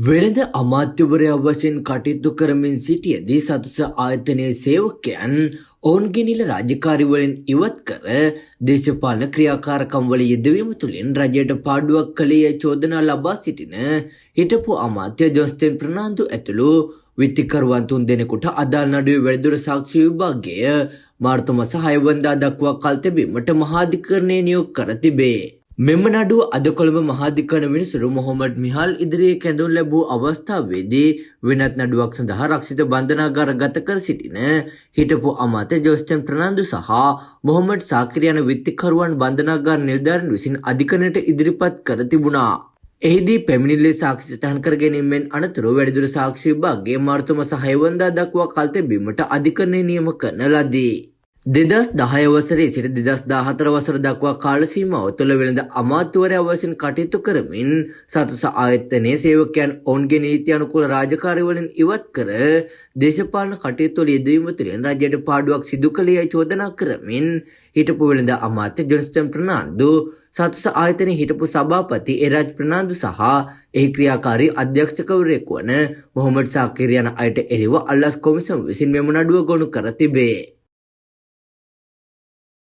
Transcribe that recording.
වෙළඳ අමාත්‍යවරයා වශයෙන් කටයුතු කරමින් සිටියදී සතුස ආයතනයේ සේවකයන් ඔවුන්ගේ නිල රාජකාරිවලින් ඉවත් කර දේශපාලන ක්‍රියාකාරකම්වල යෙදවීම තුළින් රජයට පාඩුවක් කළේ යැයි චෝදනා ලබා සිටින හිටපු අමාත්‍ය ජොන්ස්ටන් ප්‍රනාන්දු ඇතුළු විත්තිකරුවන් 3 දෙනෙකුට අදාළ නඩුවේ වැඩිදුර සාක්ෂි විභාගය මාර්තු මාස 6 වෙනිදා දක්වා කල් තැබීමට මහාධිකරණය නියෝග කර තිබේ. මෙම නඩුව අද කොළඹ මහාධිකරණ විනිසුරු මොහොමඩ් මිහාල් ඉදිරියේ කැඳවනු ලැබූ අවස්ථාවේදී වෙනත් නඩුවක් සඳහා රක්ෂිත බන්ධනාගාර ගත කර සිටින හිටපු අමාත්‍ය ජොස්ටන් ප්‍රනාන්දු සහ මොහොමඩ් සාකිර් යන විත්තිකරුවන් බන්ධනාගාර නිලධාරීන් විසින් අධිකරණයට ඉදිරිපත් කර තිබුණා. එහිදී පැමිණිල්ලේ සාක්ෂි සටහන් කර ගැනීමෙන් අනතුරු වැඩිදුර සාක්ෂි විභාගයේ මාර්තු මාස 6 වෙනිදා දක්වා කල් තැබීමට අධිකරණය නියම කරන ලදී. 2010 වසරේ සිට 2014 වසර දක්වා කාල සීමාව තුළ වෙළඳ අමාත්‍යවරයා වශයෙන් කටයුතු කරමින් සතුස ආයතනයේ සේවකයන් ඔවුන්ගේ නීති අනුකූල රාජකාරි වලින් ඉවත් කර දේශපාලන කටයුතු වල යෙදවීම තුළින් රජයට පාඩුවක් සිදු කළේ යයි චෝදනා කරමින් හිටපු වෙළඳ අමාත්‍ය ජොන්ස්ටන් ප්‍රනාන්දු සතුස ආයතනයේ හිටපු සභාපති එරාජ් ප්‍රනාන්දු සහ එහි ක්‍රියාකාරී අධ්‍යක්ෂකවරයෙකු වන මොහොමඩ් සාකිර් යන අයට එරෙහිව අල්ලාස් කොමිසම විසින් මෙම නඩුව ගොනු කර තිබේ.